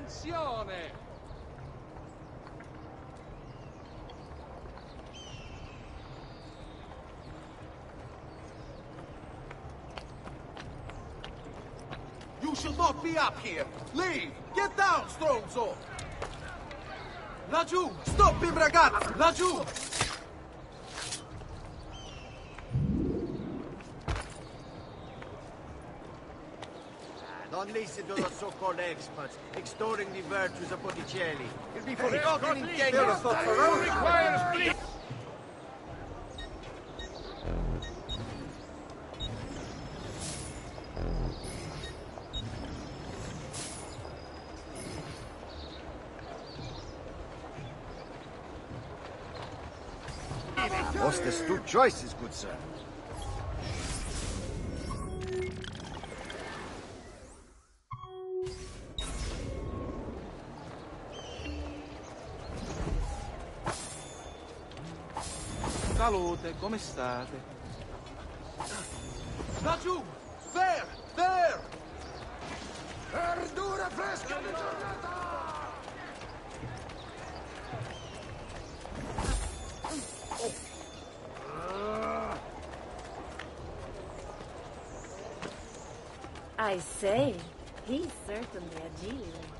Attenzione! You should not be up here! Leave! Get down, stronzo! Laggiù! Stop him, ragazzi! Laggiù! Don't listen to those so-called experts extolling the virtues of Botticelli. You'll be forgotten in 10 years. Requires please! Most astute choices, good sir. Salute, come state? Laggiù! There! There! Verdura fresca di giornata! I say, he's certainly agile.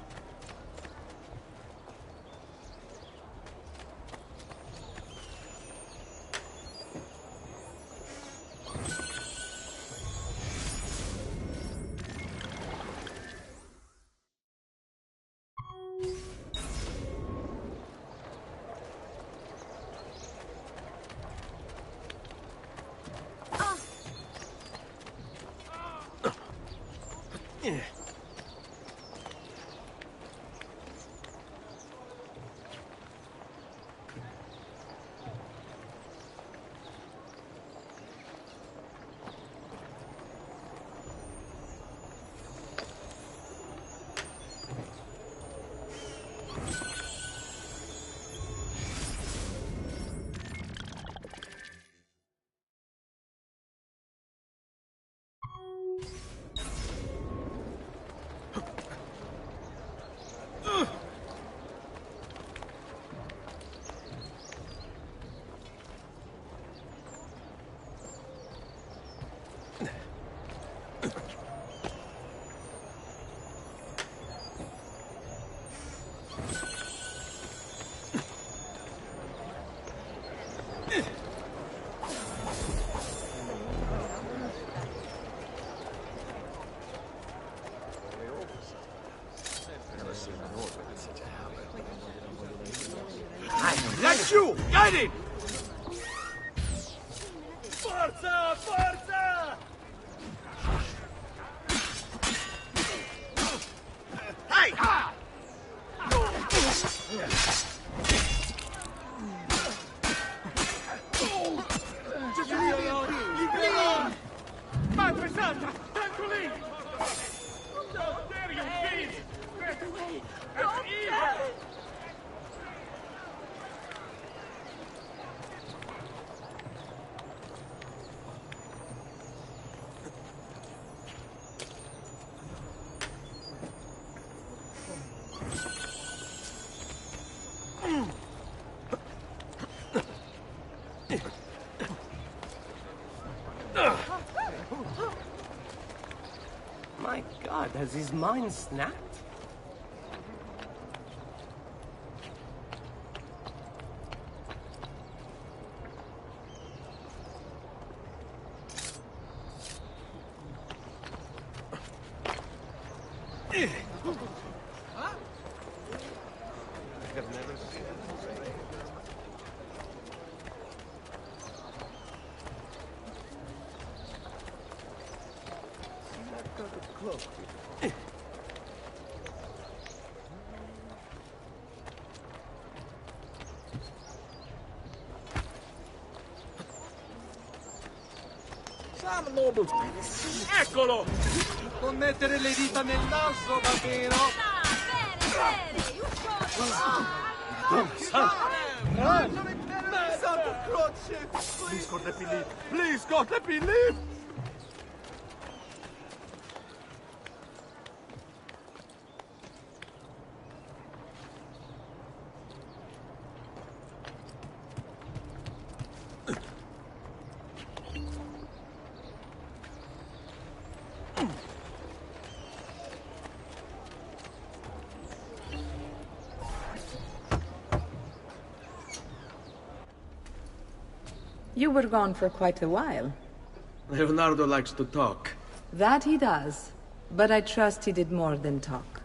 Laggiù! Get it! Forza! Forza! Hey! Madre Santa! Tanto lì! How dare you, please! Get away! That's evil! My God, has his mind snapped? Some noble... Eccolo! Non mettere le dita nel naso, va vero? Santo croce! Please, God, let me leave! Please, God, let me leave! You were gone for quite a while. Leonardo likes to talk. That he does. But I trust he did more than talk.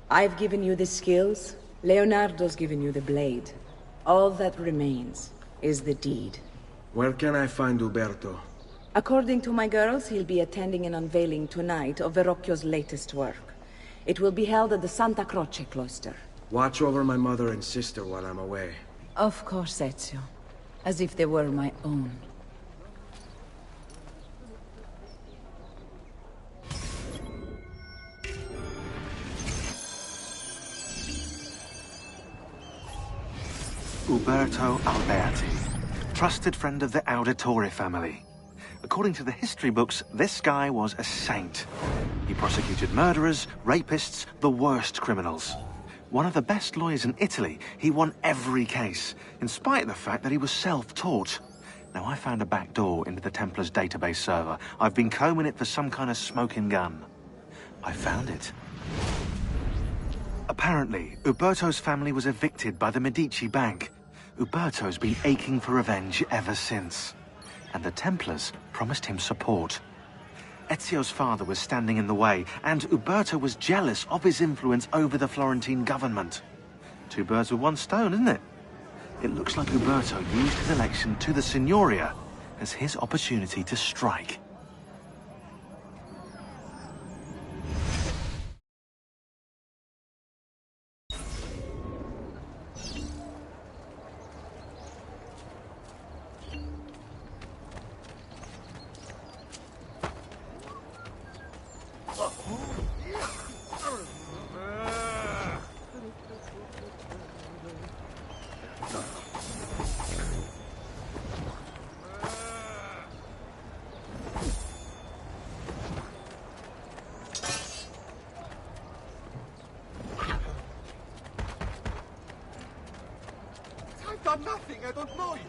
I've given you the skills. Leonardo's given you the blade. All that remains is the deed. Where can I find Uberto? According to my girls, he'll be attending an unveiling tonight of Verrocchio's latest work. It will be held at the Santa Croce cloister. Watch over my mother and sister while I'm away. Of course, Ezio. As if they were my own. Uberto Alberti, trusted friend of the Auditore family. According to the history books, this guy was a saint. He prosecuted murderers, rapists, the worst criminals. One of the best lawyers in Italy, he won every case, in spite of the fact that he was self-taught. Now, I found a back door into the Templars' database server. I've been combing it for some kind of smoking gun. I found it. Apparently, Uberto's family was evicted by the Medici Bank. Uberto's been aching for revenge ever since. And the Templars promised him support. Ezio's father was standing in the way, and Uberto was jealous of his influence over the Florentine government. Two birds with one stone, isn't it? It looks like Uberto used his election to the Signoria as his opportunity to strike. I've done nothing. I don't know you.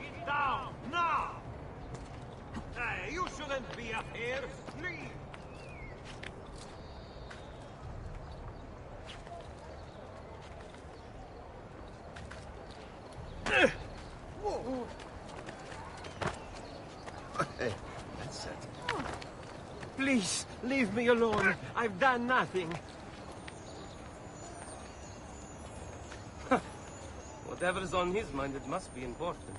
Get down, now! Hey, you shouldn't be up here. Leave! Hey, that's it. Please, leave me alone. I've done nothing. Whatever's on his mind, it must be important.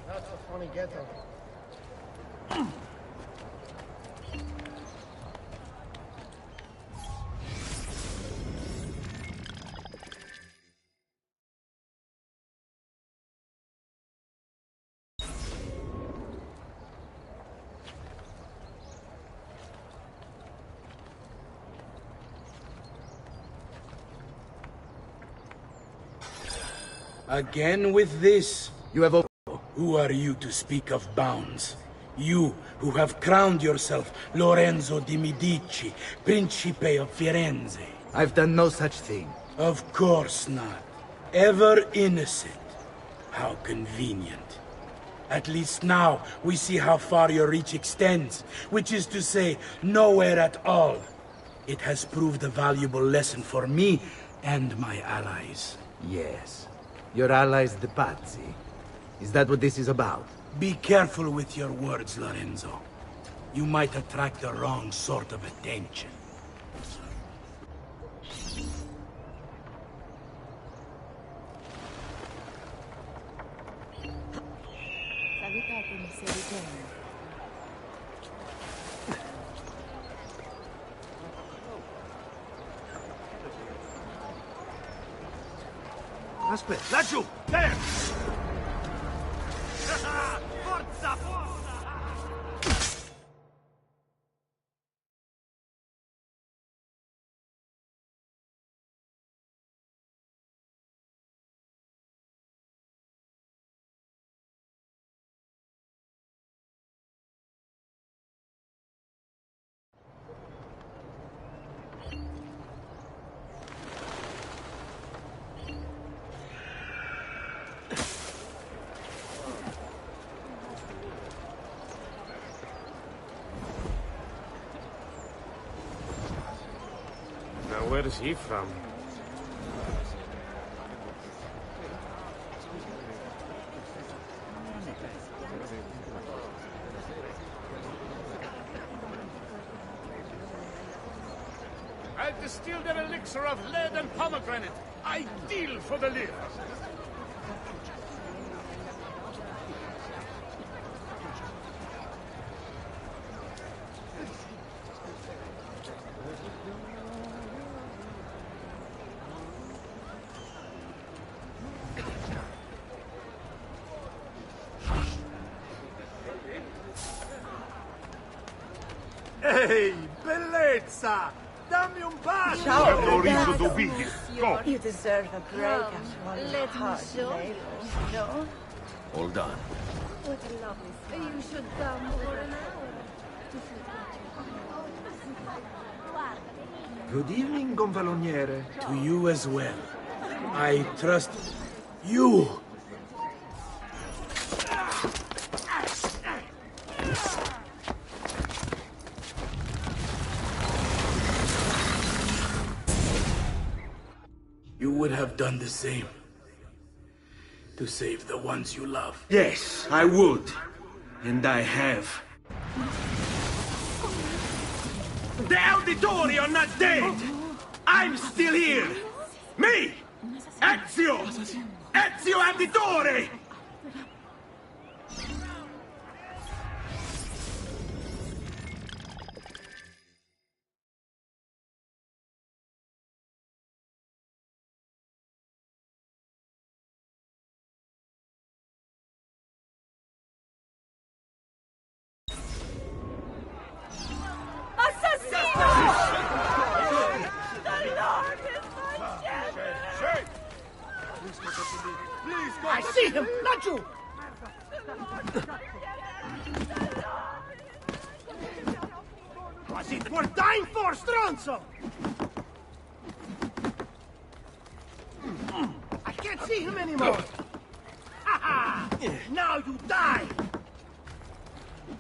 That's a funny ghetto. Again with this? You have opened. Who are you to speak of bounds? You, who have crowned yourself Lorenzo di Medici, Principe of Firenze. I've done no such thing. Of course not. Ever innocent. How convenient. At least now, we see how far your reach extends, which is to say, nowhere at all. It has proved a valuable lesson for me and my allies. Yes. Your allies, the Pazzi. Is that what this is about? Be careful with your words, Lorenzo. You might attract the wrong sort of attention. Salutatemi se ritorno. Aspetta, laggiù! There! Forza, forza! Now, where is he from? I've distilled an elixir of lead and pomegranate. Ideal for the liver. Ehi, bellezza! Dammi un bacio! Go! You deserve a break after all Let me hard show labor, no? Hold on. What a lovely sight. You should come for an hour. Good evening, Gonfaloniere. To you as well. I trust you. You would have done the same. To save the ones you love. Yes, I would. And I have. The Auditori are not dead! I'm still here! Me! Ezio! Ezio Auditore! I see him! Laggiù! Was it worth dying for, stronzo? I can't see him anymore! Ha ha! Now you die!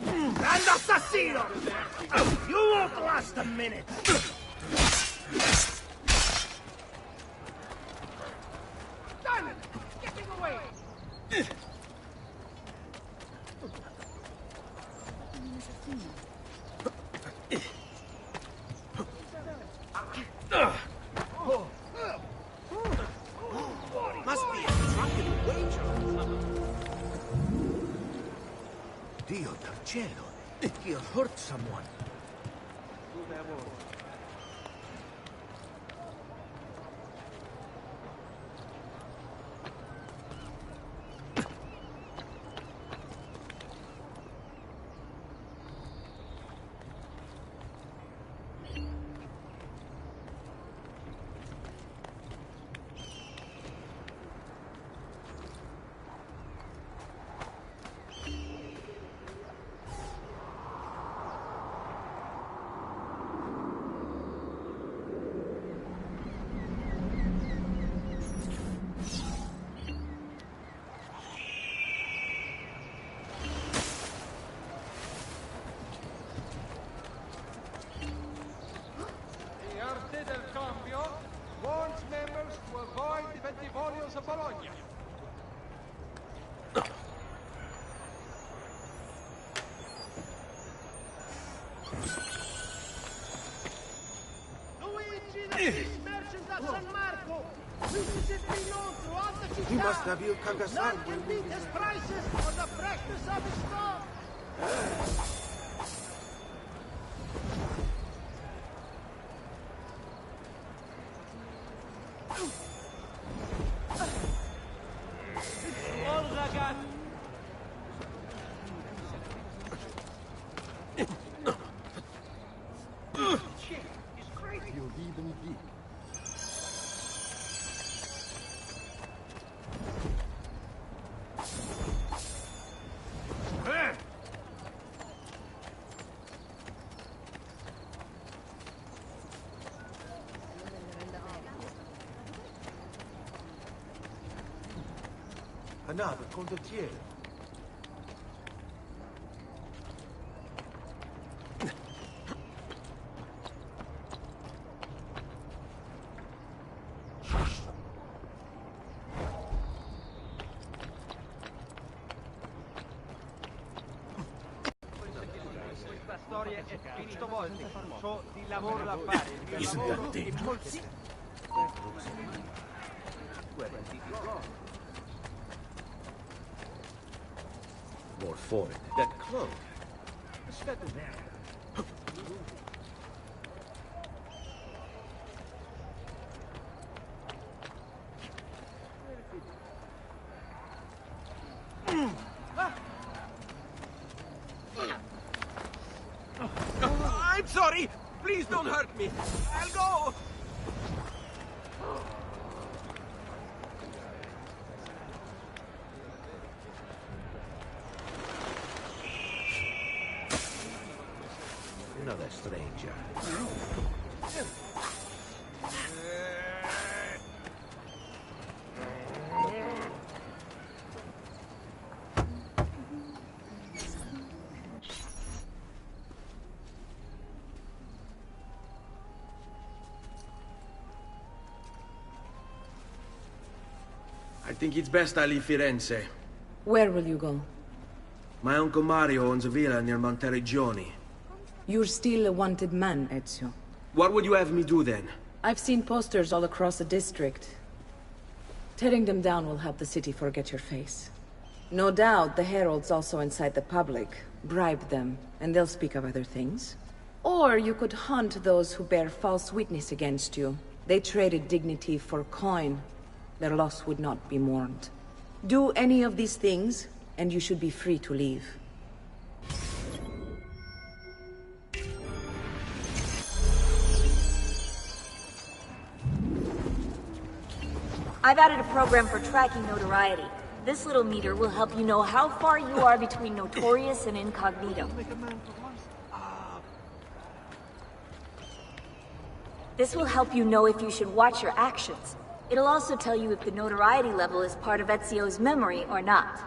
Grande assassino! You won't last a minute! Diamond! Getting away! Must be a drunken wager. Dio del cielo! He'll hurt someone. He must have you Kagasai. None can beat his prices or the freshness of his stock! Another condottiere. Questa storia è tutto volta. C'ho di lavoro da fare. Isn't that dangerous? More foreign. That cloak. Aspetta there. I'm sorry! Please don't hurt me! I'll go! Another stranger. I think it's best I leave Firenze. Where will you go? My uncle Mario owns a villa near Monteregioni. You're still a wanted man, Ezio. What would you have me do then? I've seen posters all across the district. Tearing them down will help the city forget your face. No doubt the heralds also incite the public. Bribe them, and they'll speak of other things. Or you could hunt those who bear false witness against you. They traded dignity for coin. Their loss would not be mourned. Do any of these things, and you should be free to leave. I've added a program for tracking notoriety. This little meter will help you know how far you are between notorious and incognito. This will help you know if you should watch your actions. It'll also tell you if the notoriety level is part of Ezio's memory or not.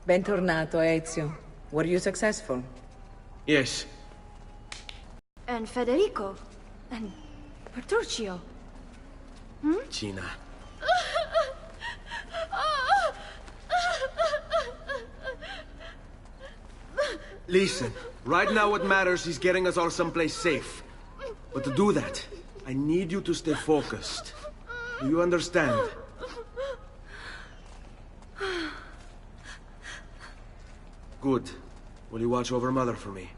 Bentornato, Ezio. Were you successful? Yes. And Federico. And Petruccio. Gina. Listen, right now what matters is getting us all someplace safe. But to do that, I need you to stay focused. Do you understand? Good. Will you watch over Mother for me?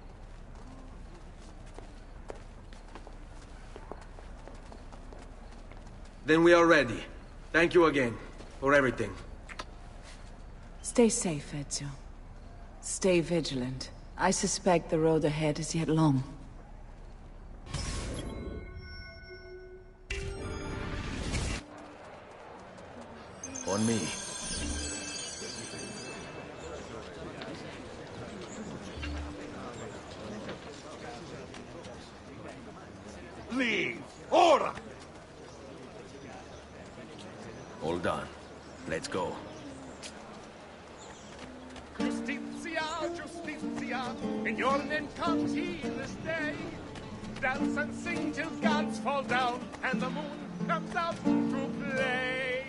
Then we are ready. Thank you again for everything. Stay safe, Ezio. Stay vigilant. I suspect the road ahead is yet long. On me. Leave! Ora! All done. Let's go. Justizia, justizia, in your name comes he this day. Dance and sing till gods fall down and the moon comes out to play.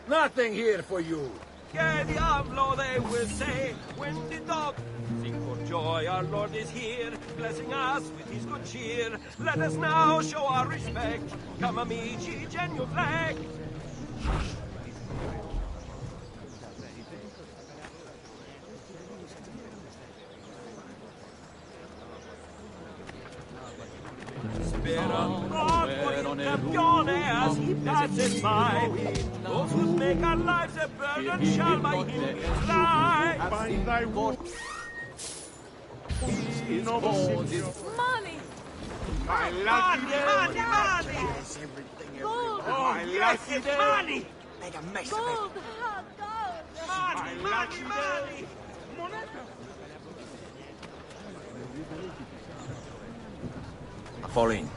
Nothing here for you. Que diablo, they will say, when the dog sing for joy, our Lord is here, blessing us with his good cheer. Let us now show our respect. Come amici, genuflect. Spera for il campione as he passes by. Those who make our lives a burden shall by him be fly. Find thy wood. Money! My lucky day. Money! Gold! My lucky day. Money! Gold! Gold! Money! Fall in.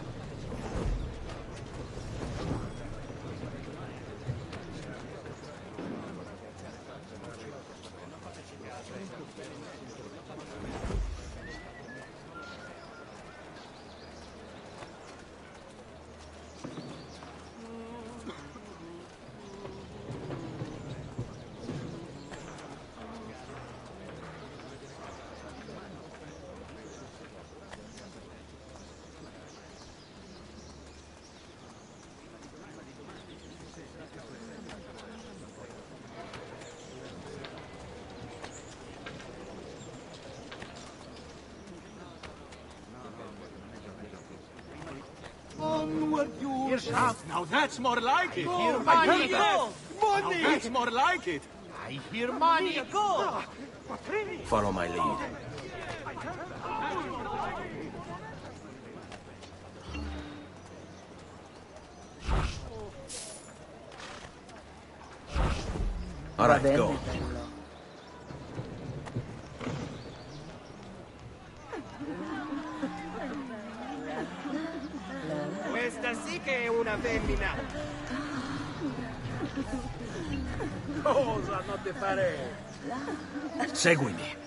Onward, you shout. Now that's more like it. Gold. I Money. hear that. Gold. Money. Now that's more like it. I hear money. Gold! Follow my lead. All right, go. Questa sì che è una femmina. Cosa non ti fare? Seguimi.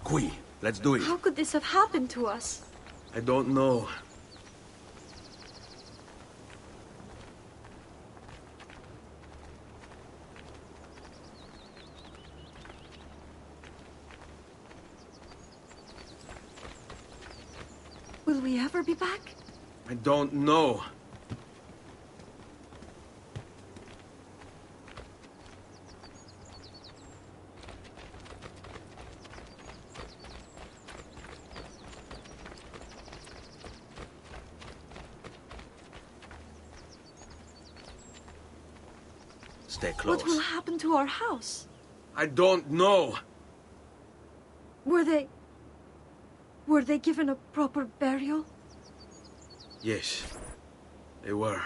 Qui, let's do it. How could this have happened to us? I don't know. Will we ever be back? I don't know. Stay close. What will happen to our house? I don't know. Were they given a proper burial? Yes, they were.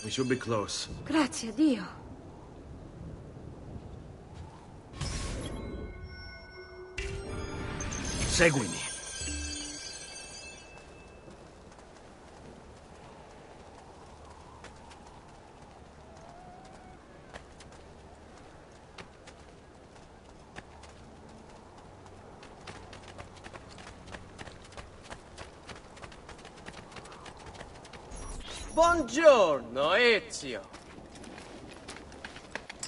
We should be close. Grazie a Dio. Seguimi. Buongiorno, Ezio.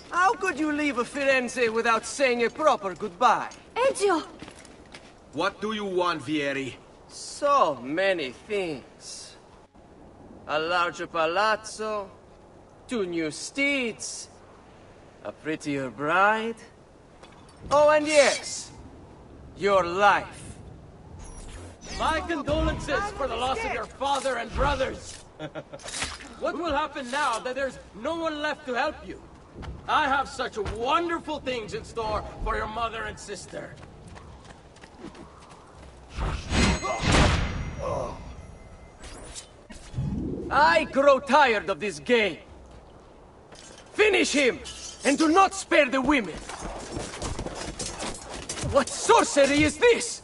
How could you leave a Firenze without saying a proper goodbye? Ezio! What do you want, Vieri? So many things. A larger palazzo, 2 new steeds, a prettier bride. Oh, and yes, your life. My condolences for the loss of your father and brothers. What will happen now that there's no one left to help you? I have such wonderful things in store for your mother and sister. I grow tired of this game. Finish him, and do not spare the women. What sorcery is this?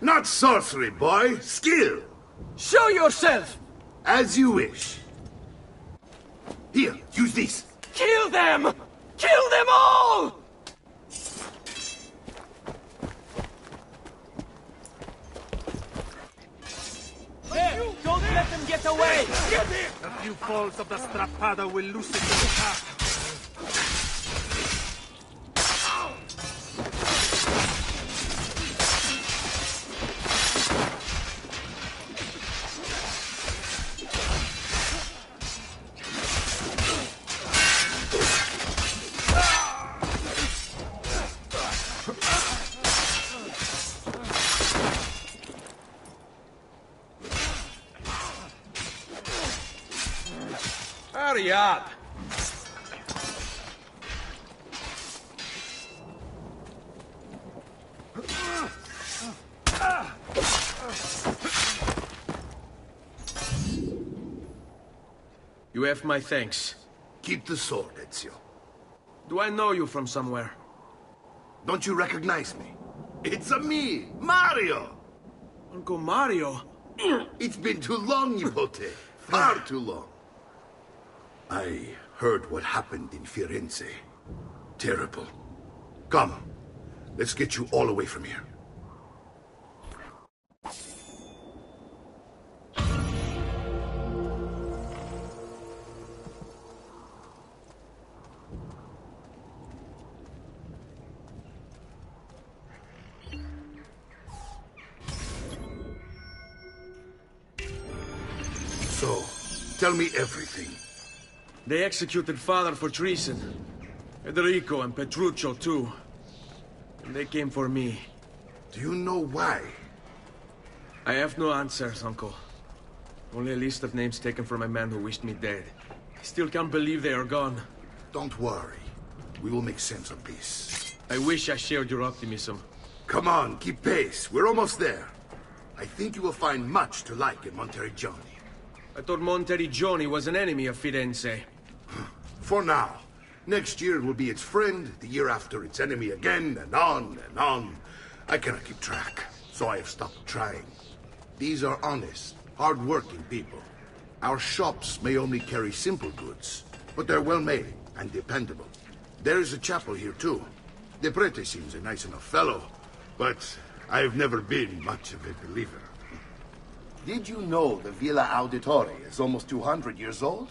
Not sorcery, boy. Skill. Show yourself! As you wish. Here, use this. Kill them! Kill them all! There! Don't let them get away! Get him! A few falls of the strappada will loosen the task. Hurry up! You have my thanks. Keep the sword, Ezio. Do I know you from somewhere? Don't you recognize me? It's a me, Mario! Uncle Mario? It's been too long, Nipote. Far too long. I heard what happened in Firenze. Terrible. Come, let's get you all away from here. So, tell me everything. They executed father for treason. Federico and Petruccio, too. And they came for me. Do you know why? I have no answers, Uncle. Only a list of names taken from a man who wished me dead. I still can't believe they are gone. Don't worry. We will make sense of this. I wish I shared your optimism. Come on, keep pace. We're almost there. I think you will find much to like in Monteriggioni. I thought Monteriggioni was an enemy of Firenze. For now. Next year it will be its friend, the year after its enemy again, and on and on. I cannot keep track, so I have stopped trying. These are honest, hard-working people. Our shops may only carry simple goods, but they're well-made and dependable. There is a chapel here, too. The prete seems a nice enough fellow, but I've never been much of a believer. Did you know the Villa Auditore is almost 200 years old?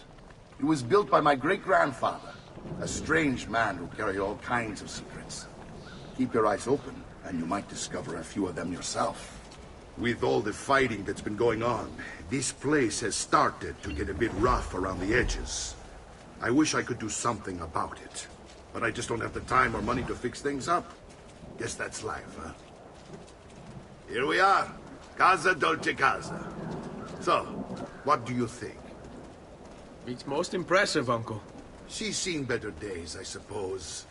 It was built by my great-grandfather, a strange man who carried all kinds of secrets. Keep your eyes open, and you might discover a few of them yourself. With all the fighting that's been going on, this place has started to get a bit rough around the edges. I wish I could do something about it, but I just don't have the time or money to fix things up. Guess that's life, huh? Here we are. Casa Dolce Casa. So, what do you think? It's most impressive, Uncle. She's seen better days, I suppose.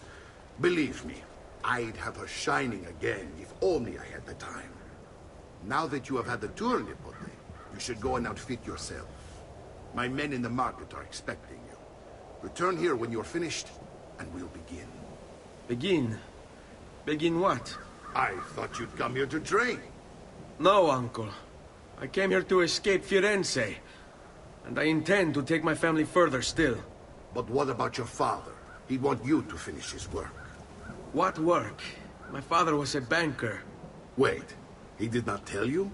Believe me, I'd have her shining again if only I had the time. Now that you have had the tour, Nipote, you should go and outfit yourself. My men in the market are expecting you. Return here when you're finished, and we'll begin. Begin? Begin what? I thought you'd come here to train. No, Uncle. I came here to escape Firenze. And I intend to take my family further still. But what about your father? He'd want you to finish his work. What work? My father was a banker. Wait, he did not tell you?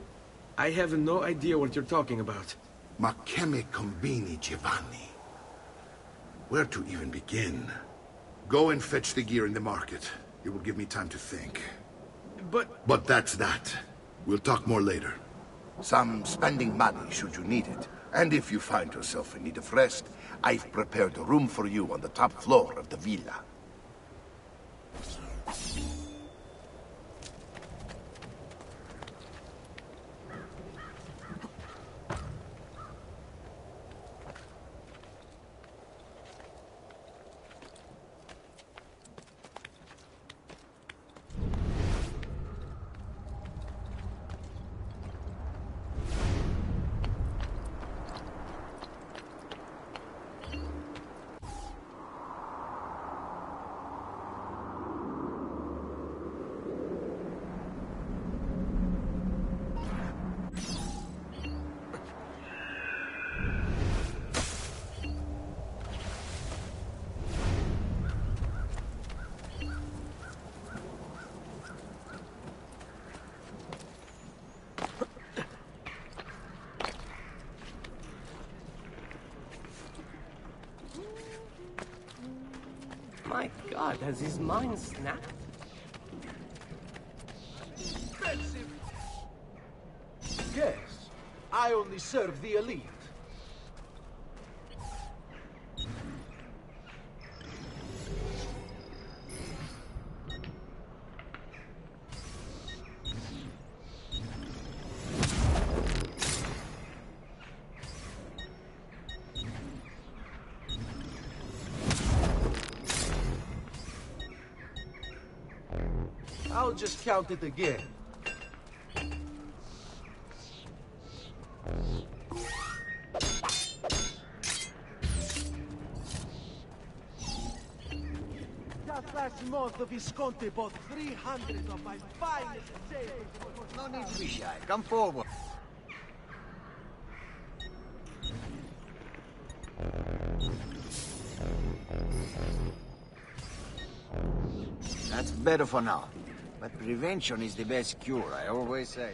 I have no idea what you're talking about. Ma che me combini, Giovanni? Where to even begin? Go and fetch the gear in the market. It will give me time to think. But that's that. We'll talk more later. Some spending money should you need it. And if you find yourself in need of rest, I've prepared a room for you on the top floor of the villa. My God, has his mind snapped? Yes, I only serve the elite. I'll just count it again. Just last month, the Visconti bought 300 of my finest sails. No need to be shy. Come forward. That's better for now. But prevention is the best cure, I always say.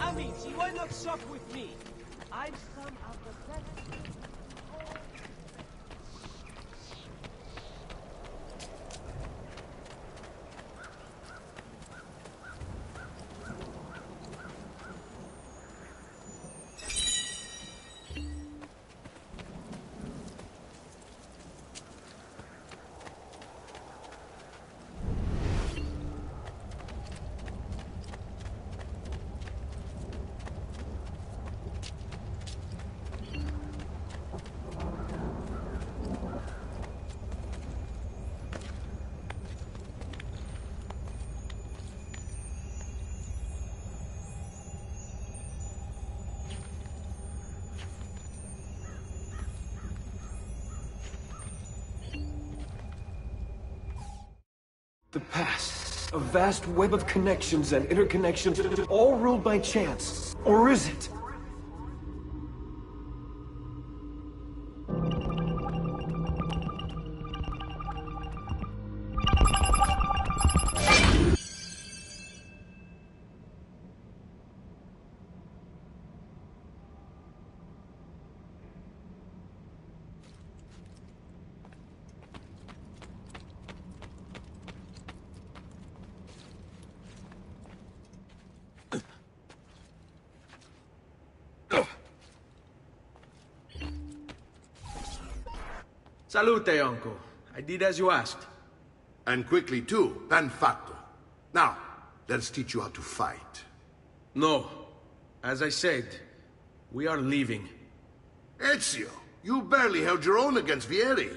Amici, why not sup with me? I've some of the best. The past. A vast web of connections and interconnections, all ruled by chance. Or is it? Salute, Uncle. I did as you asked. And quickly too, ben fatto. Now, let's teach you how to fight. No. As I said, we are leaving. Ezio, you barely held your own against Vieri.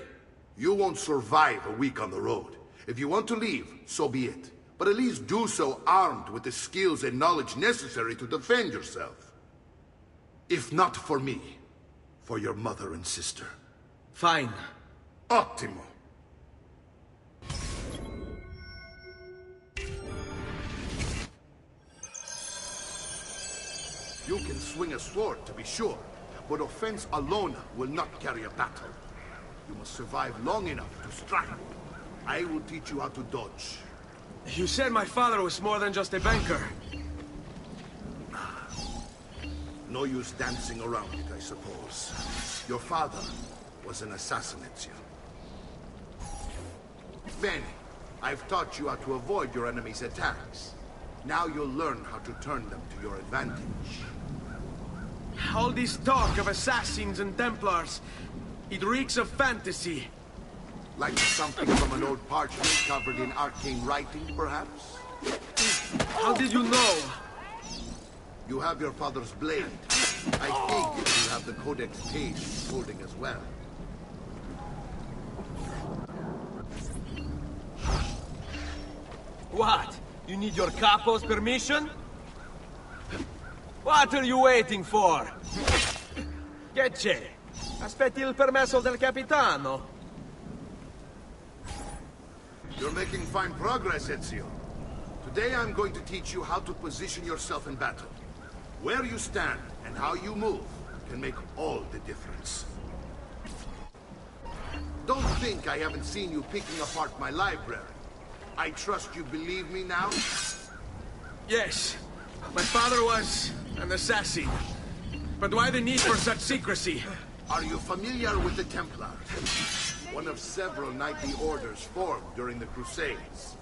You won't survive a week on the road. If you want to leave, so be it. But at least do so armed with the skills and knowledge necessary to defend yourself. If not for me, for your mother and sister. Fine. Ottimo. You can swing a sword, to be sure, but offense alone will not carry a battle. You must survive long enough to strike. I will teach you how to dodge. You said my father was more than just a banker. No use dancing around it, I suppose. Your father was an assassin, Ezio. Bene, I've taught you how to avoid your enemy's attacks. Now you'll learn how to turn them to your advantage. All this talk of assassins and Templars, it reeks of fantasy. Like something from an old parchment covered in arcane writing, perhaps? How did you know? You have your father's blade. I figured you have the Codex page he's holding as well. What? You need your capo's permission? What are you waiting for? Che c'è? Aspetti il permesso del capitano. You're making fine progress, Ezio. Today I'm going to teach you how to position yourself in battle. Where you stand and how you move can make all the difference. Don't think I haven't seen you picking apart my library. I trust you believe me now? Yes. My father was an assassin. But why the need for such secrecy? Are you familiar with the Templars? One of several knightly orders formed during the Crusades.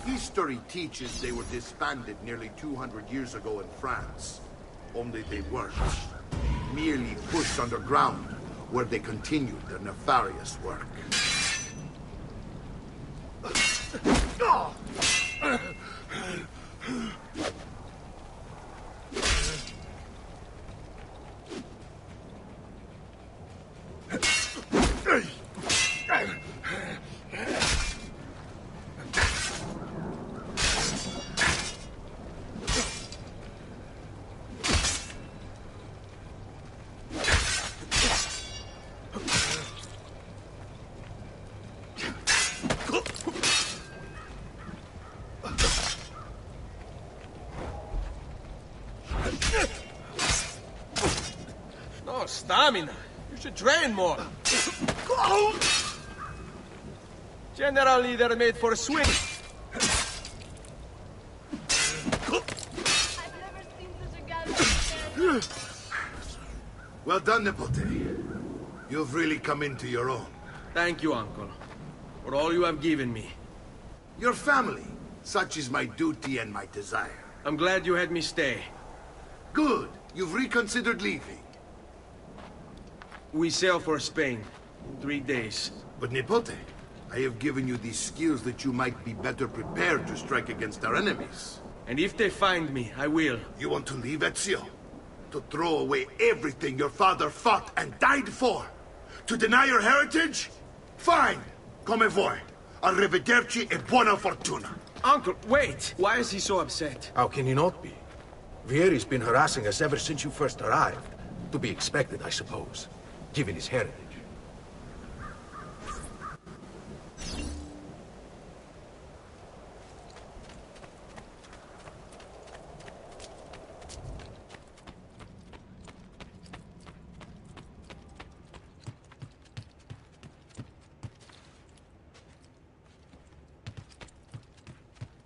History teaches they were disbanded nearly 200 years ago in France. Only they weren't. Merely pushed underground, where they continued their nefarious work. No stamina. You should train more. Generally, they're made for swing. Well done, Nipote. You've really come into your own. Thank you, Uncle, for all you have given me. Your family. Such is my duty and my desire. I'm glad you had me stay. Good. You've reconsidered leaving. We sail for Spain in 3 days. But Nipote, I have given you these skills that you might be better prepared to strike against our enemies. And if they find me, I will. You want to leave, Ezio? To throw away everything your father fought and died for? To deny your heritage? Fine. Come vuoi. Arrivederci e buona fortuna. Uncle, wait! Why is he so upset? How can he not be? Vieri's been harassing us ever since you first arrived. To be expected, I suppose, given his heritage.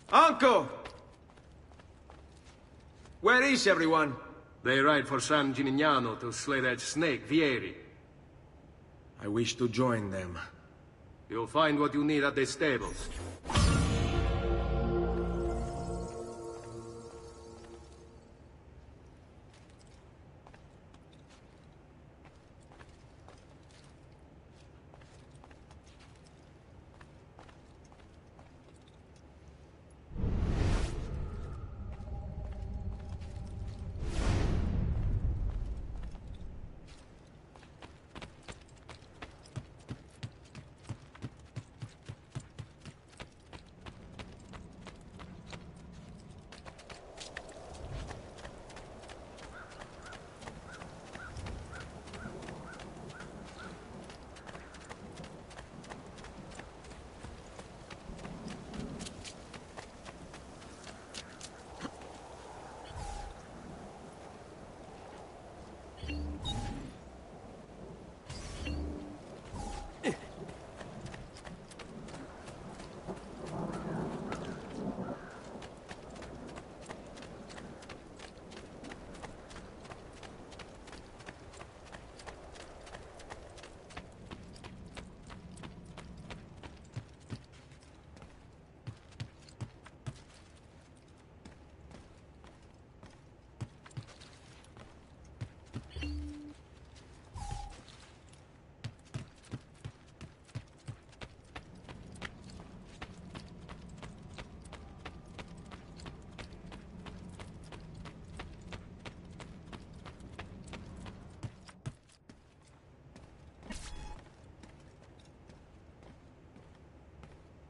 Uncle! Where is everyone? They ride for San Gimignano to slay that snake, Vieri. I wish to join them. You'll find what you need at the stables.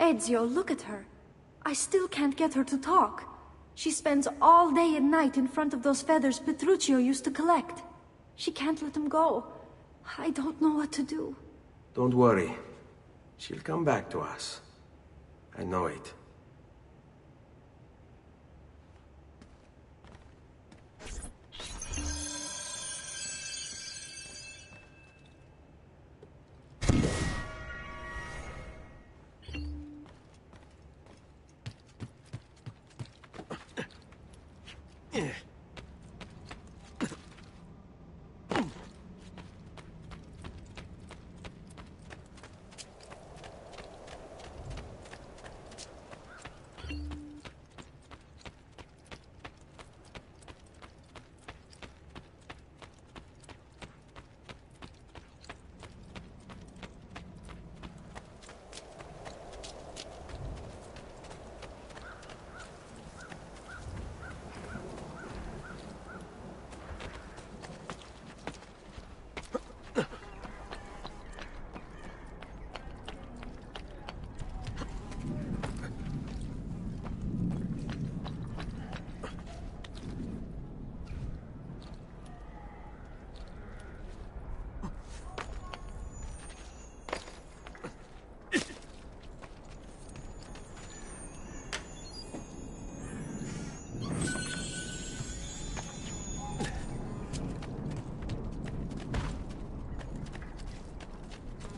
Ezio, look at her. I still can't get her to talk. She spends all day and night in front of those feathers Petruchio used to collect. She can't let them go. I don't know what to do. Don't worry. She'll come back to us. I know it.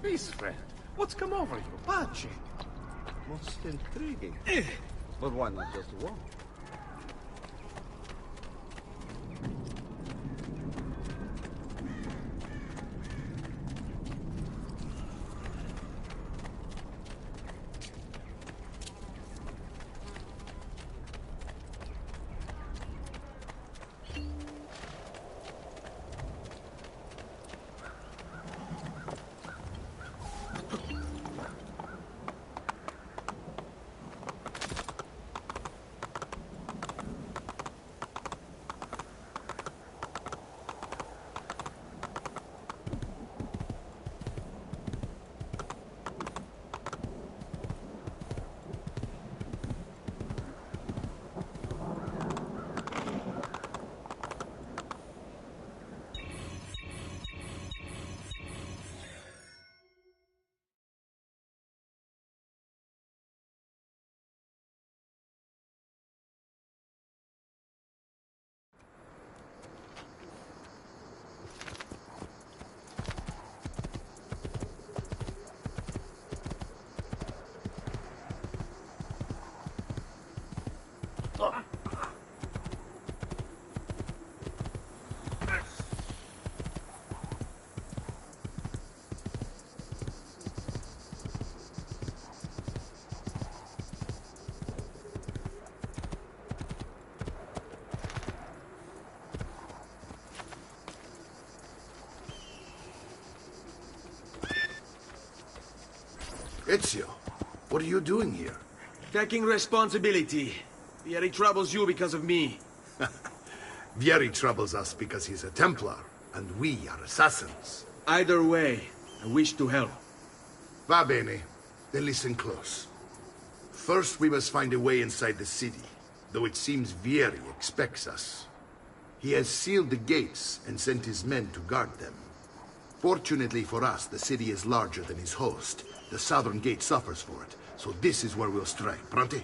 Peace, friend. What's come over you? Pace. Most intriguing. But why not just walk? Ezio, what are you doing here? Taking responsibility. Vieri troubles you because of me. Vieri troubles us because he's a Templar, and we are assassins. Either way, I wish to help. Va bene. Then listen close. First, we must find a way inside the city, though it seems Vieri expects us. He has sealed the gates and sent his men to guard them. Fortunately for us, the city is larger than his host. The southern gate suffers for it, so this is where we'll strike. Pronti?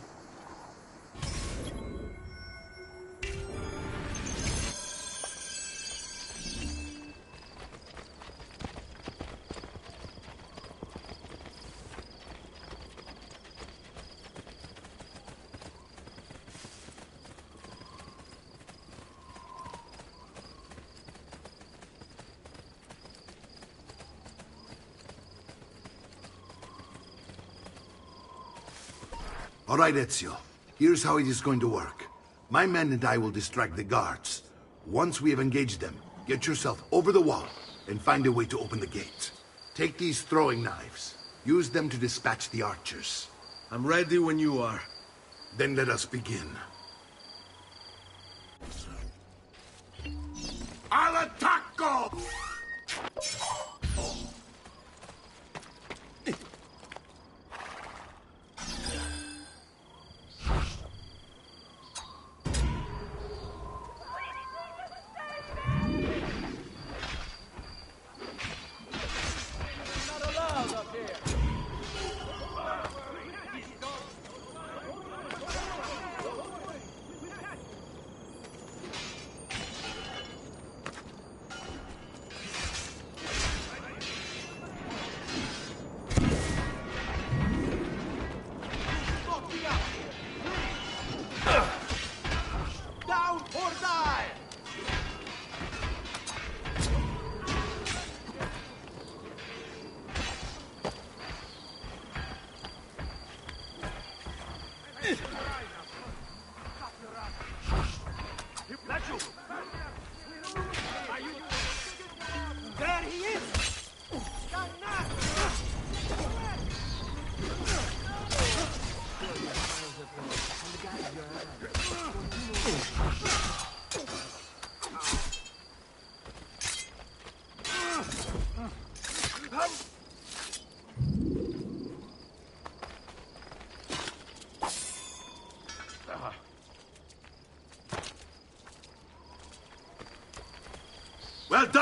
All right, Ezio. Here's how it is going to work. My men and I will distract the guards. Once we have engaged them, get yourself over the wall and find a way to open the gate. Take these throwing knives. Use them to dispatch the archers. I'm ready when you are. Then let us begin. Al attacco!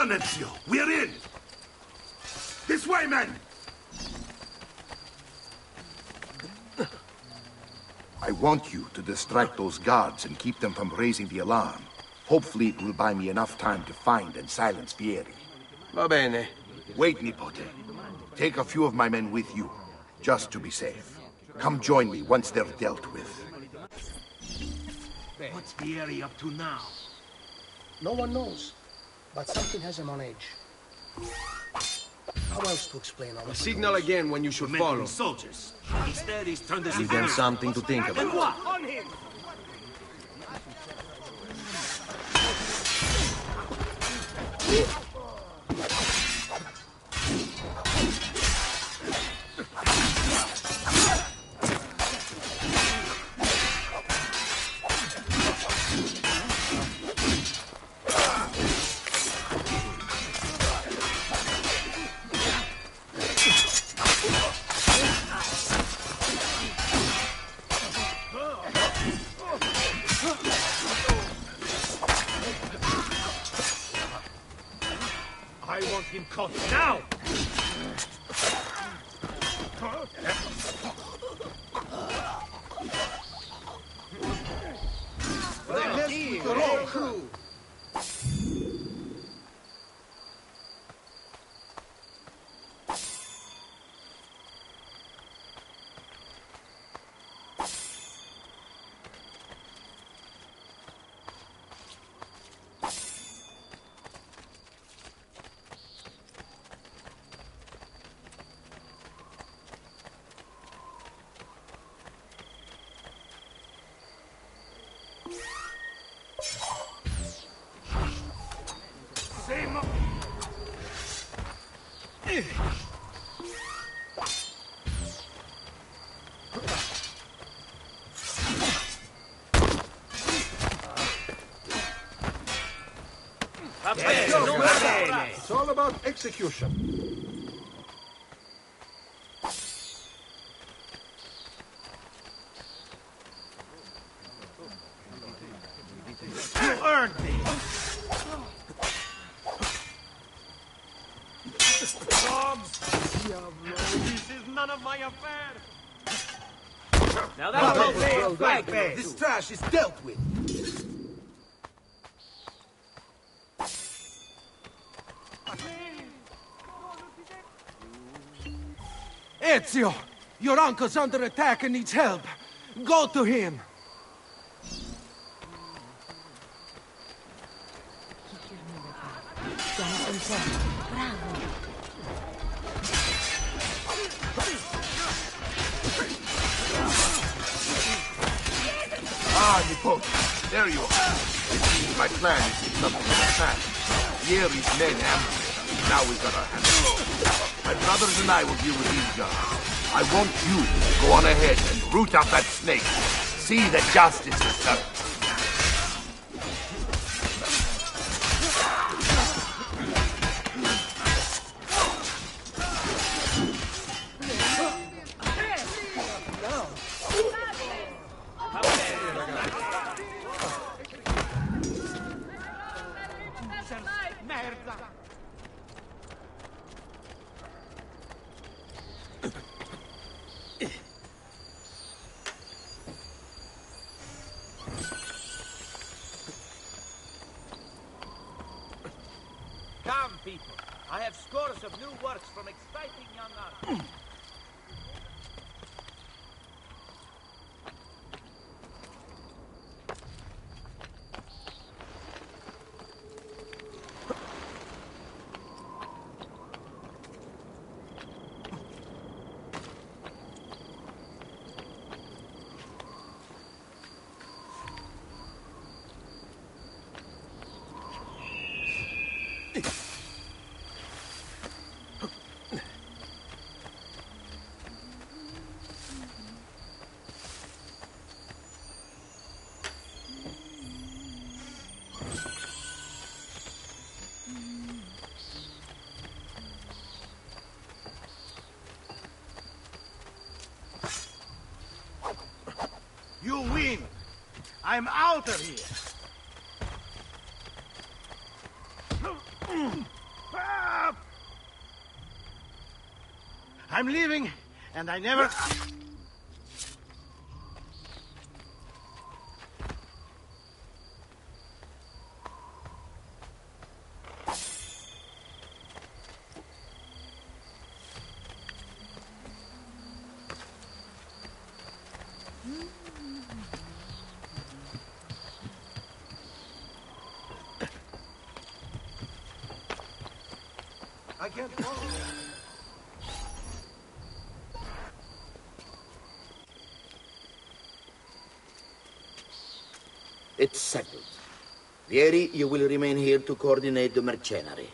done, Ezio. We're in. This way, men! I want you to distract those guards and keep them from raising the alarm. Hopefully it will buy me enough time to find and silence Vieri. Va bene. Wait, Nipote. Take a few of my men with you, just to be safe. Come join me once they're dealt with. What's Vieri up to now? No one knows, but something has him on edge. How else to explain all this? Signal again when you should follow. Soldiers. Instead, he's turned us Give them something to think about. On him! I want him caught now! It's all about execution. You earned this! Dogs! This is none of my affair! Now that's Back. This trash is dealt with. Ezio! Your uncle's under attack and needs help. Go to him. Ah, Nipote. There you are. It seems my plan is to something of a attack. Vieri's men ambushed. Now we've got our hands full. My brothers and I will deal with these guys. I want you to go on ahead and root out that snake. See that justice is served. Come, people. I have scores of new works from exciting young artists. You win! I'm out of here! I'm leaving, and I never... I can't follow that. It's settled. Vieri, you will remain here to coordinate the mercenary.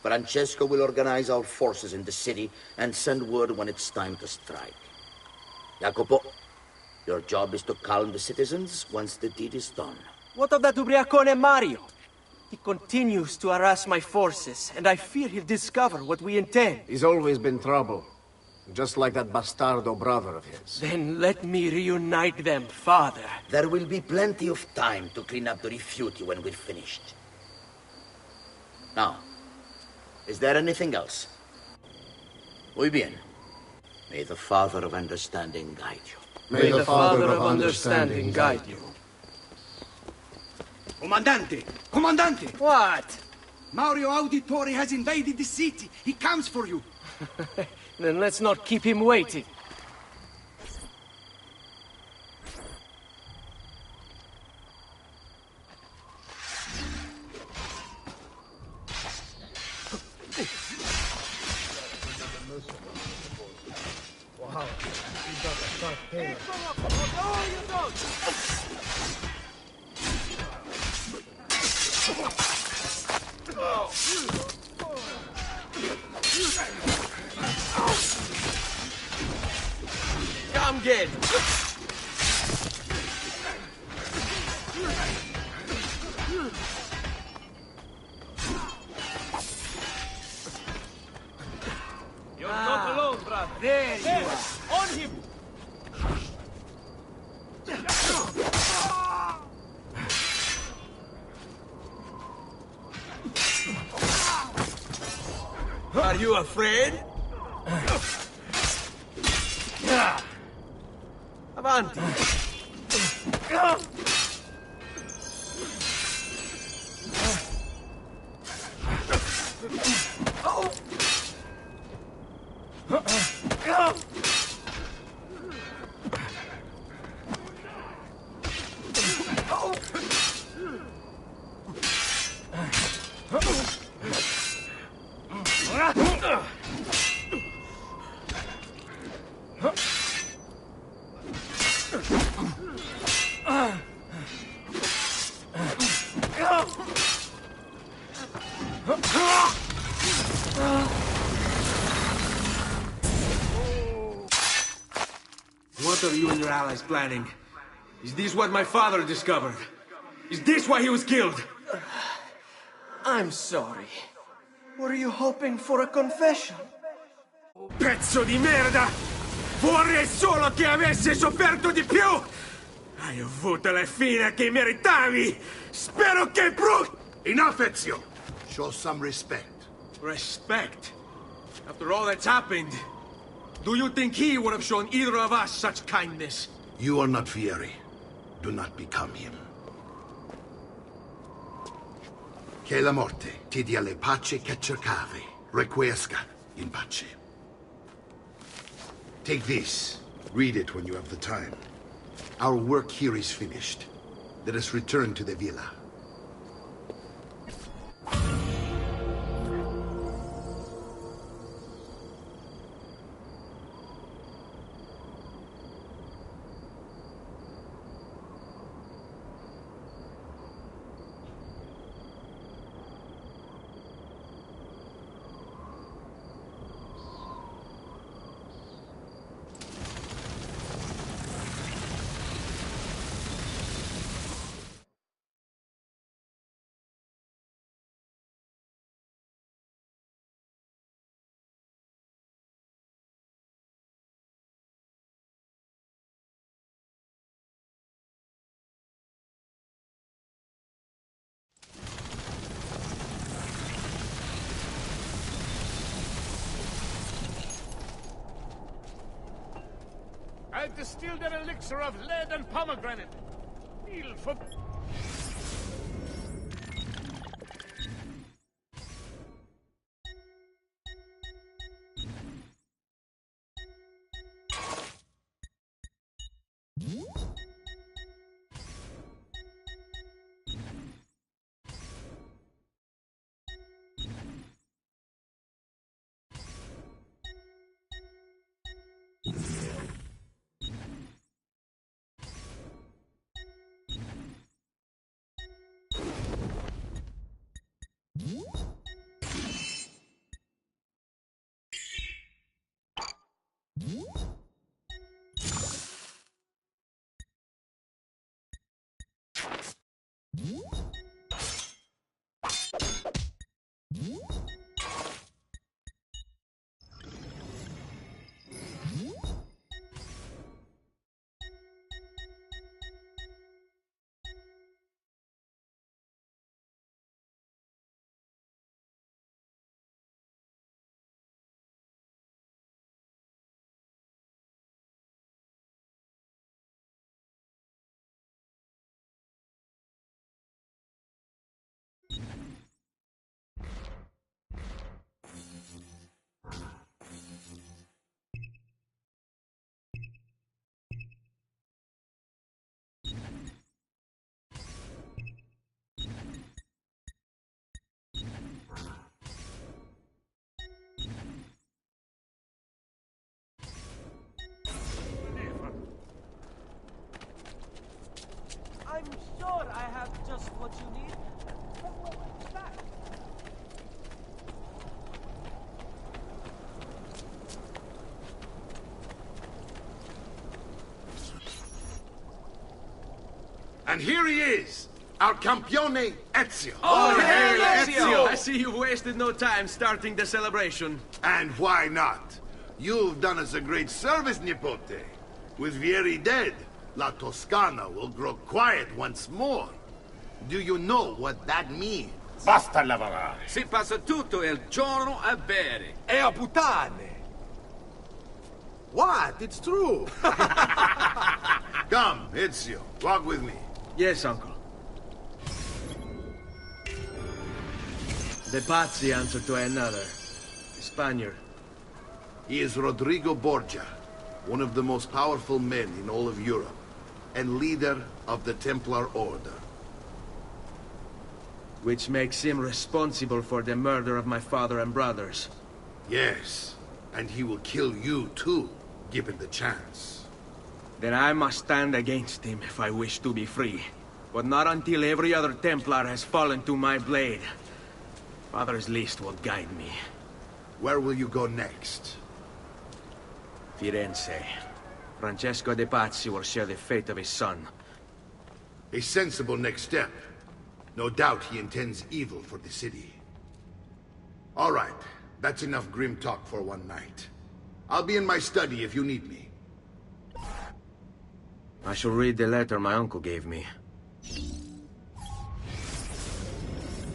Francesco will organize our forces in the city and send word when it's time to strike. Jacopo, your job is to calm the citizens once the deed is done. What of that ubriacone Mario? He continues to harass my forces, and I fear he'll discover what we intend. He's always been trouble. Just like that bastardo brother of his. Then let me reunite them, father. There will be plenty of time to clean up the refuti when we're finished. Now, is there anything else? Muy bien. May the Father of Understanding guide you. May the Father of Understanding guide you. Comandante! Comandante! What? Mario Auditore has invaded the city. He comes for you. Then let's not keep him waiting. Wow, he got a sharp pain. No, you don't! Come get! You're not alone, brother. There you are. On him! Are you afraid? Avanti! What are you and your allies planning? Is this what my father discovered? Is this why he was killed? I'm sorry. Were you hoping for a confession? Pezzo di merda! Vorrei solo che avessi sofferto di più! Hai avuto la fine che meritavi! Spero che Enough, Ezio! Show some respect. Respect? After all that's happened, do you think he would have shown either of us such kindness? You are not Fieri. Do not become him. Che la morte ti dia le pace che cercavi. Requiesca in pace. Take this. Read it when you have the time. Our work here is finished. Let us return to the villa. I've distilled an elixir of lead and pomegranate. He'll for... I'm sure I have just what you need. What's that? And here he is, our campione Ezio. Oh, hail Ezio! I see you've wasted no time starting the celebration. And why not? You've done us a great service, Nipote. With Vieri dead, La Toscana will grow quiet once more. Do you know what that means? Basta lavorare. Si passa tutto il giorno a bere. E a puttane! What? It's true! Come, Ezio, walk with me. Yes, uncle. The Pazzi answer to another. A Spaniard. He is Rodrigo Borgia, one of the most powerful men in all of Europe, and leader of the Templar Order. Which makes him responsible for the murder of my father and brothers. Yes, and he will kill you too, given the chance. Then I must stand against him if I wish to be free. But not until every other Templar has fallen to my blade. Father's list will guide me. Where will you go next? Firenze. Francesco de Pazzi will share the fate of his son. A sensible next step. No doubt he intends evil for the city. All right, that's enough grim talk for one night. I'll be in my study if you need me. I shall read the letter my uncle gave me.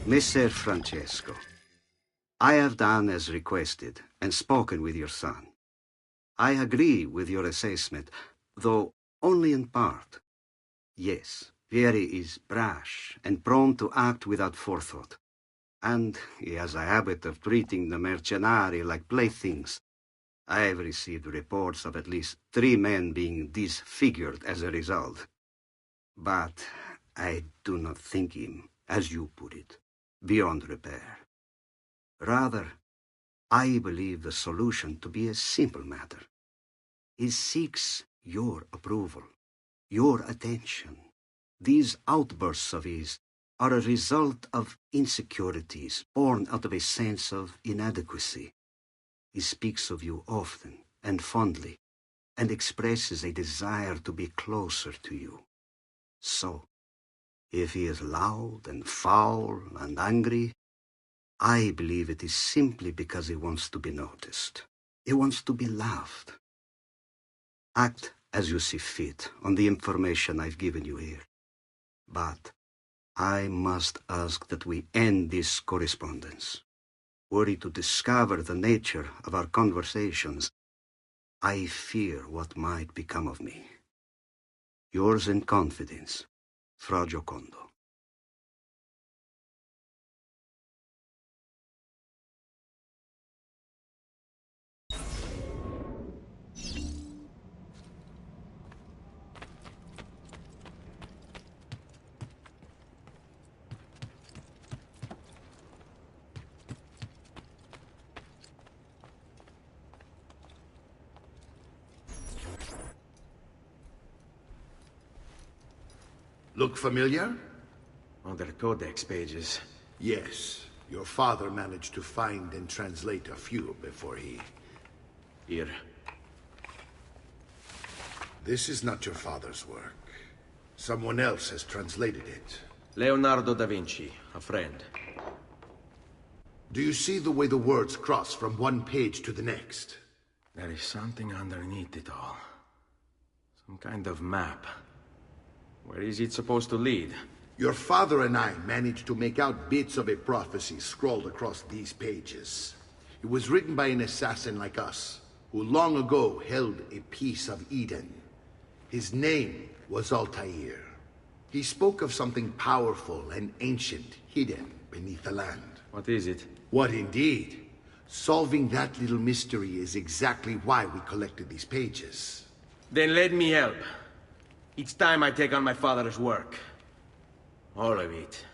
Messer Francesco, I have done as requested and spoken with your son. I agree with your assessment, though only in part. Yes, Vieri is brash and prone to act without forethought. And he has a habit of treating the mercenari like playthings. I have received reports of at least 3 men being disfigured as a result. But I do not think him, as you put it, beyond repair. Rather, I believe the solution to be a simple matter. He seeks your approval, your attention. These outbursts of his are a result of insecurities born out of a sense of inadequacy. He speaks of you often and fondly, and expresses a desire to be closer to you. So, if he is loud and foul and angry, I believe it is simply because he wants to be noticed. He wants to be loved. Act as you see fit on the information I've given you here. But I must ask that we end this correspondence. Were he to discover the nature of our conversations, I fear what might become of me. Yours in confidence, Fra Giocondo. Look familiar? On their codex pages. Yes. Your father managed to find and translate a few before he... Here. This is not your father's work. Someone else has translated it. Leonardo da Vinci, a friend. Do you see the way the words cross from one page to the next? There is something underneath it all. Some kind of map. Where is it supposed to lead? Your father and I managed to make out bits of a prophecy scrawled across these pages. It was written by an assassin like us, who long ago held a piece of Eden. His name was Altair. He spoke of something powerful and ancient hidden beneath the land. What is it? What indeed? Solving that little mystery is exactly why we collected these pages. Then let me help. It's time I take on my father's work. All of it.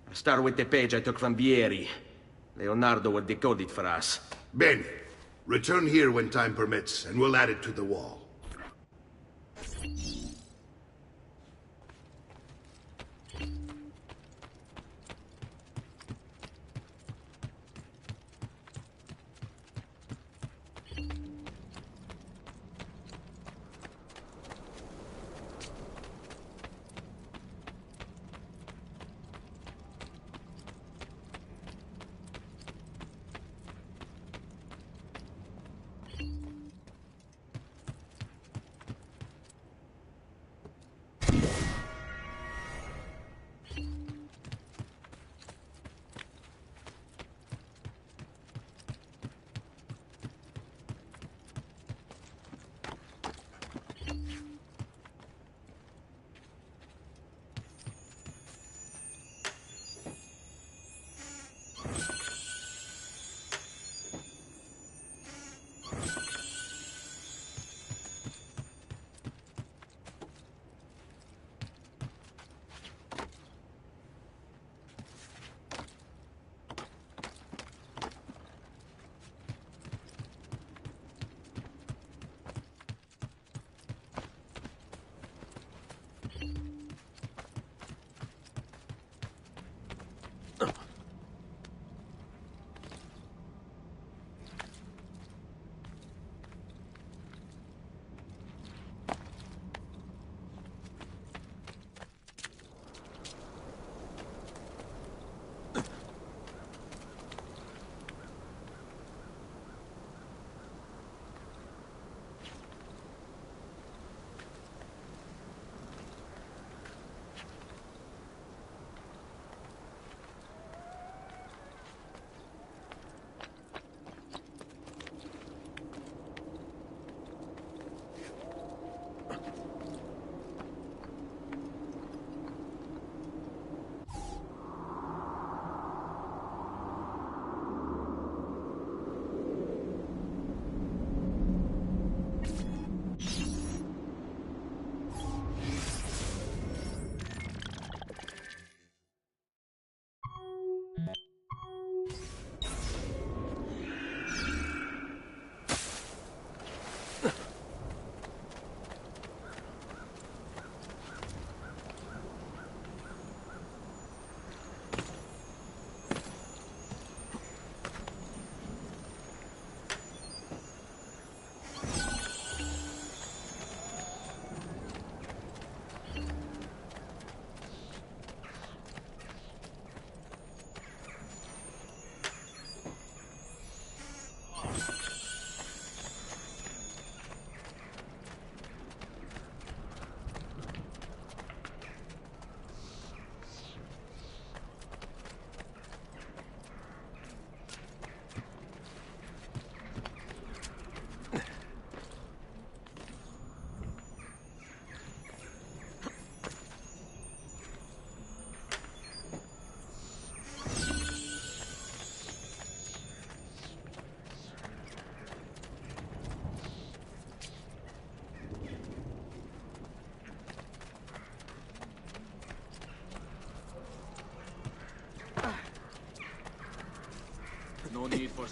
I'll start with the page I took from Vieri. Leonardo will decode it for us. Bene. Return here when time permits, and we'll add it to the wall.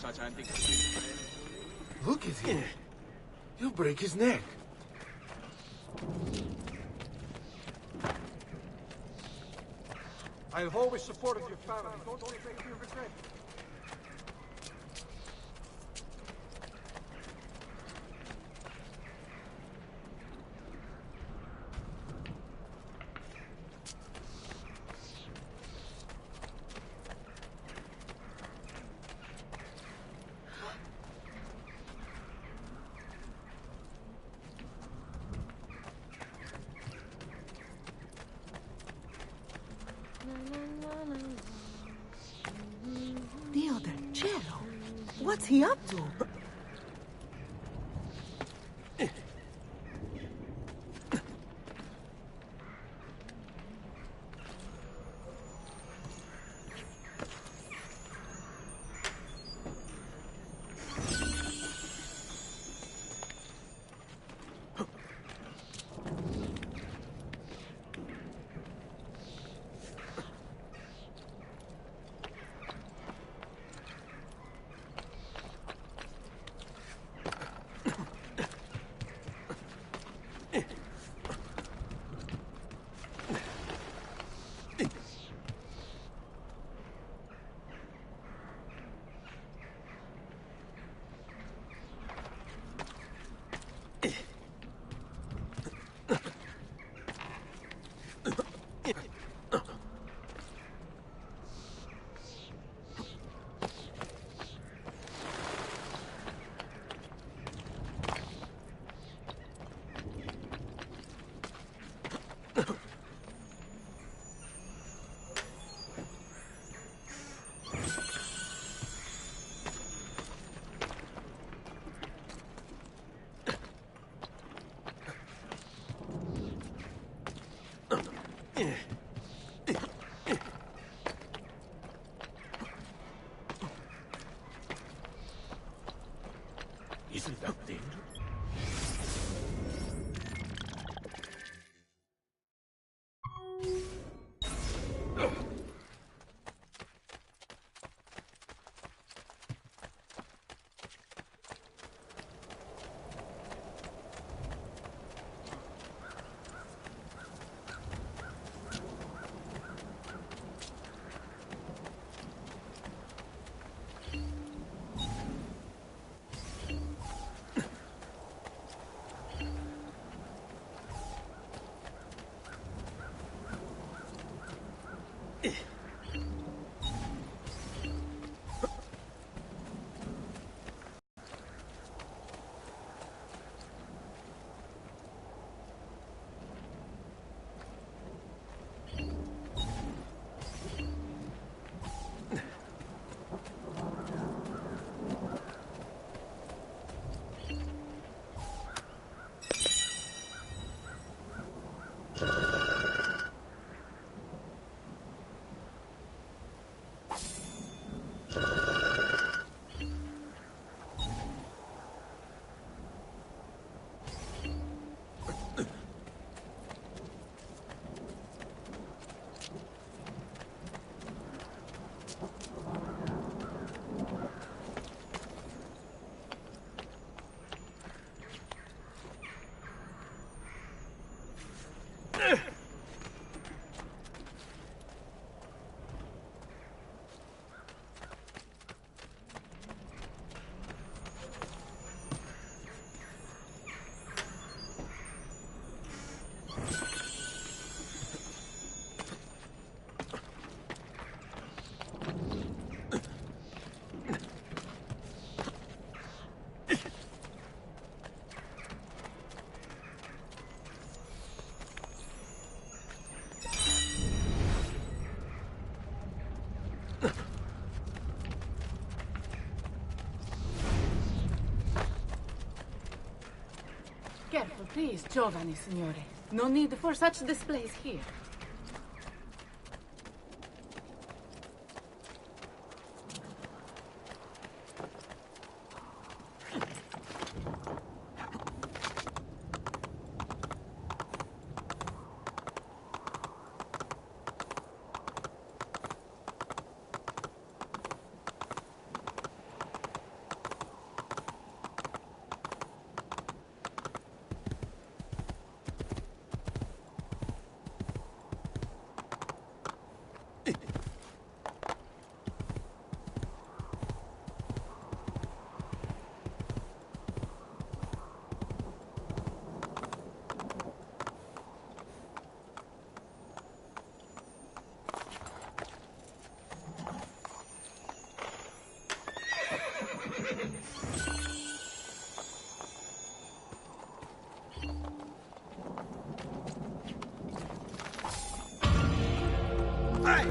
such antics. Look at him. He'll break his neck. I have always supported your family. Don't make me regret it. Dio del cielo! What's he up to? Isn't that dangerous? Careful, please, giovani, signore. No need for such displays here.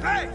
Hey!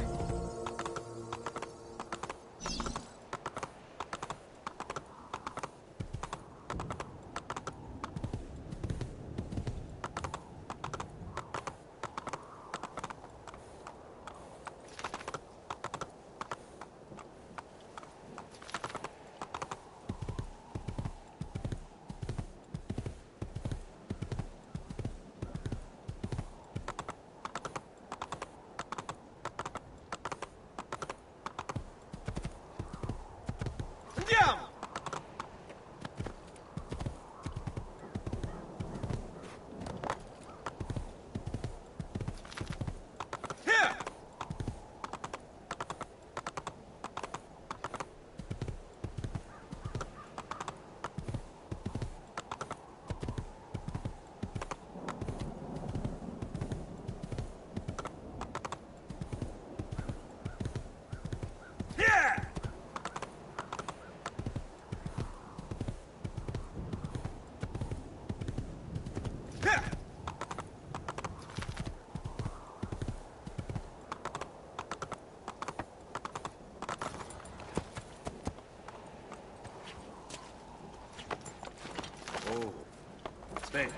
Andiamo! Here! Here! Here! Oh, Spain.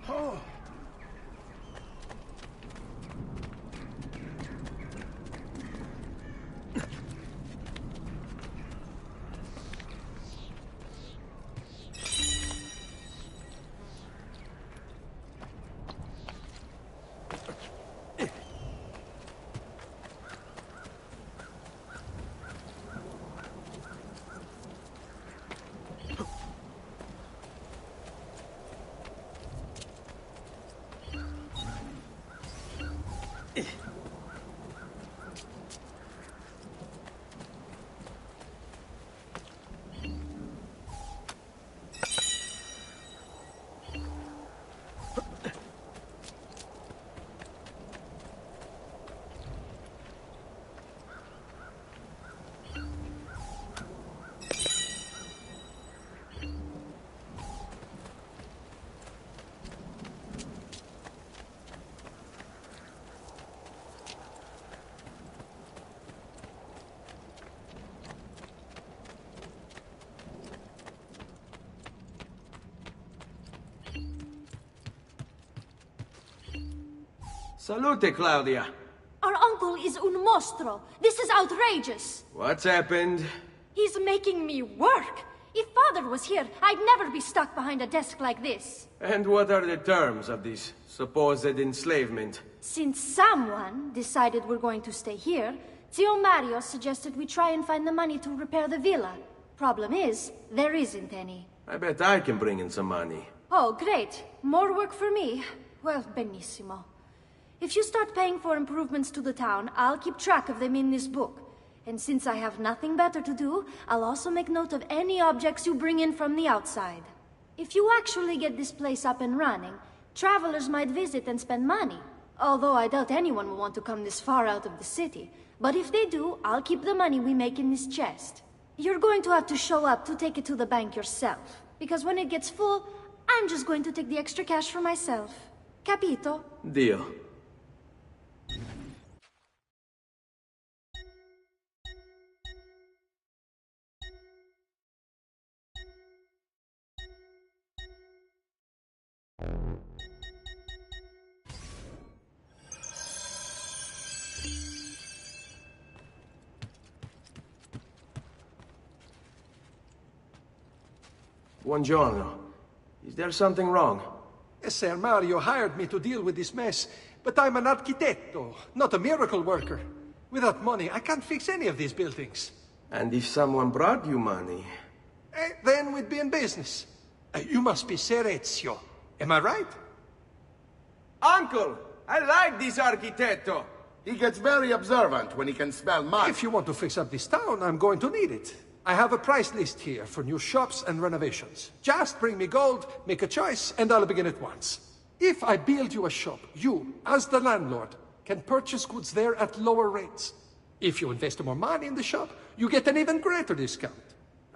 Oh. Salute, Claudia. Our uncle is un mostro. This is outrageous. What's happened? He's making me work. If Father was here, I'd never be stuck behind a desk like this. And what are the terms of this supposed enslavement? Since someone decided we're going to stay here, Zio Mario suggested we try and find the money to repair the villa. Problem is, there isn't any. I bet I can bring in some money. Oh, great. More work for me. Well, benissimo. If you start paying for improvements to the town, I'll keep track of them in this book. And since I have nothing better to do, I'll also make note of any objects you bring in from the outside. If you actually get this place up and running, travelers might visit and spend money. Although I doubt anyone will want to come this far out of the city. But if they do, I'll keep the money we make in this chest. You're going to have to show up to take it to the bank yourself. Because when it gets full, I'm just going to take the extra cash for myself. Capito? Deal. Buongiorno. Is there something wrong? Ser Mario hired me to deal with this mess, but I'm an architetto, not a miracle worker. Without money, I can't fix any of these buildings. And if someone brought you money? Then we'd be in business. You must be Ser Ezio. Am I right? Uncle, I like this architetto. He gets very observant when he can smell mud. If you want to fix up this town, I'm going to need it. I have a price list here for new shops and renovations. Just bring me gold, make a choice, and I'll begin at once. If I build you a shop, you, as the landlord, can purchase goods there at lower rates. If you invest more money in the shop, you get an even greater discount.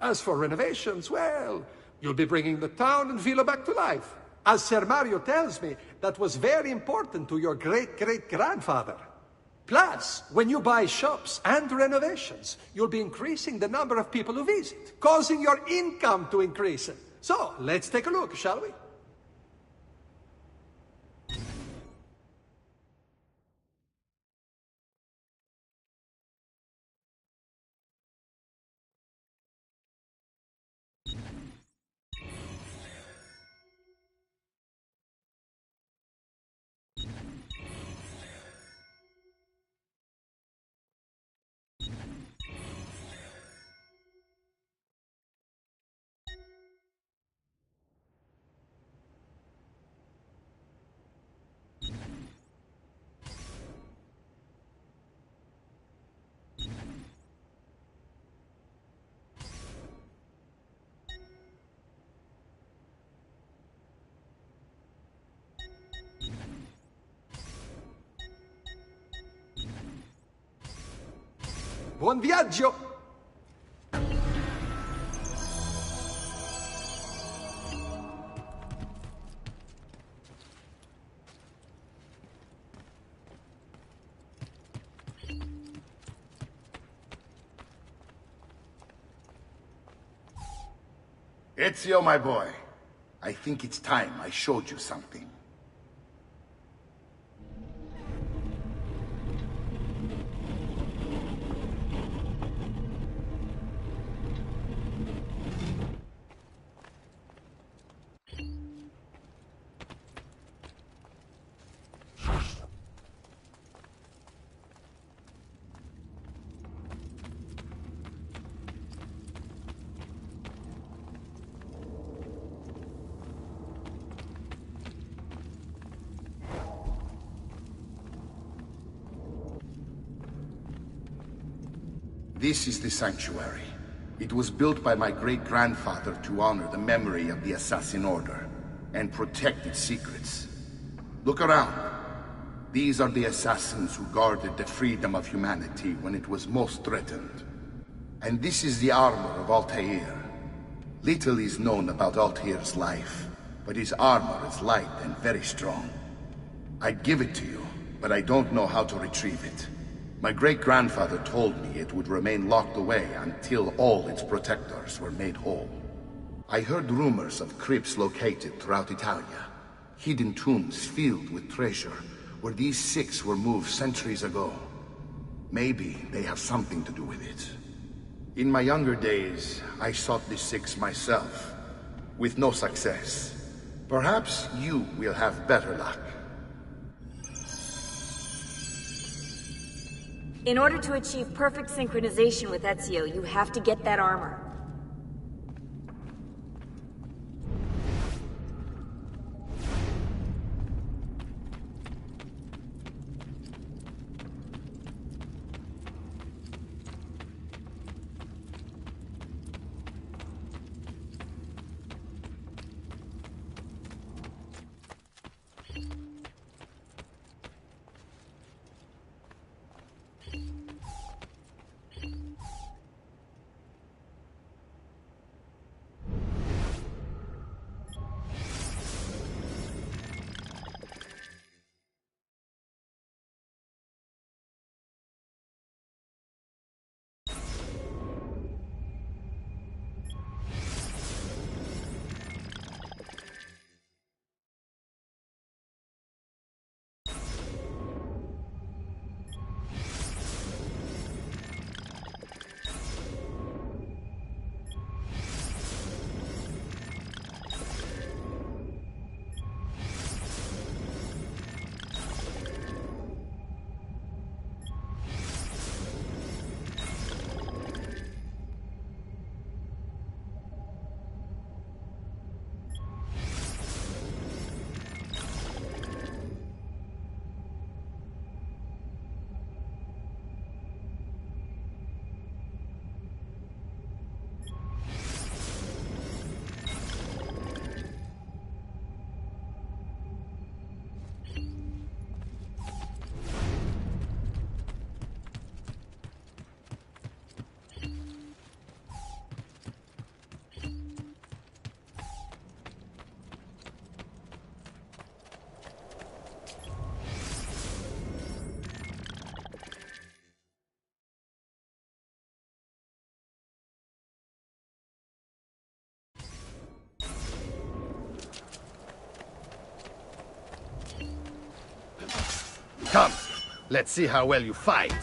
As for renovations, well, you'll be bringing the town and villa back to life. As Ser Mario tells me, that was very important to your great-great-grandfather. Plus, when you buy shops and renovations, you'll be increasing the number of people who visit, causing your income to increase. So, let's take a look, shall we? Buon viaggio! Ezio, my boy, I think it's time I showed you something. This is the sanctuary. It was built by my great-grandfather to honor the memory of the Assassin Order and protect its secrets. Look around. These are the assassins who guarded the freedom of humanity when it was most threatened. And this is the armor of Altair. Little is known about Altair's life, but his armor is light and very strong. I'd give it to you, but I don't know how to retrieve it. My great-grandfather told me it would remain locked away until all its protectors were made whole. I heard rumors of crypts located throughout Italia, hidden tombs filled with treasure, where these six were moved centuries ago. Maybe they have something to do with it. In my younger days, I sought the six myself, with no success. Perhaps you will have better luck. In order to achieve perfect synchronization with Ezio, you have to get that armor. Come, let's see how well you fight.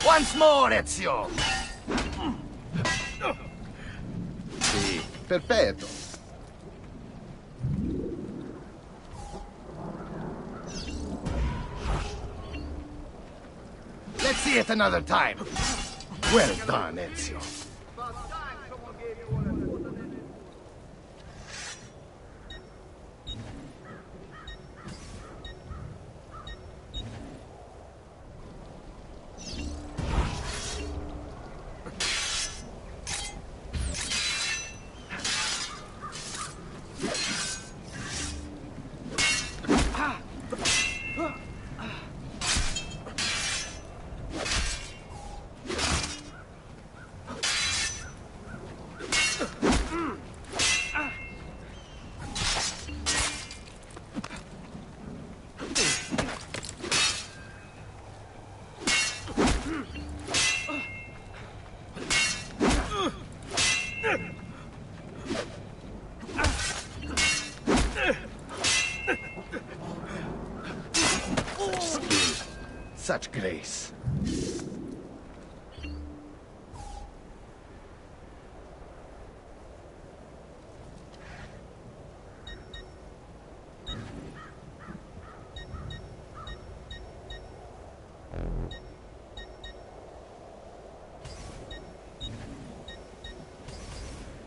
Once more, Ezio! Sì, perfetto. Let's see it another time. Well done, Ezio. Such grace.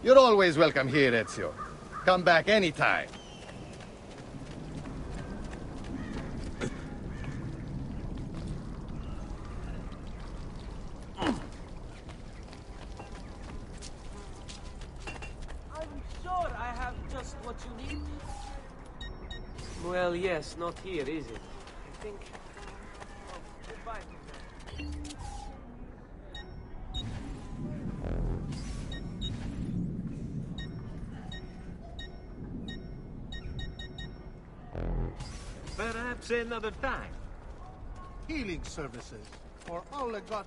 You're always welcome here, Ezio. Come back anytime. What you need? Well, yes, not here, is it? I think... Oh, goodbye. Perhaps another time. Healing services for all I got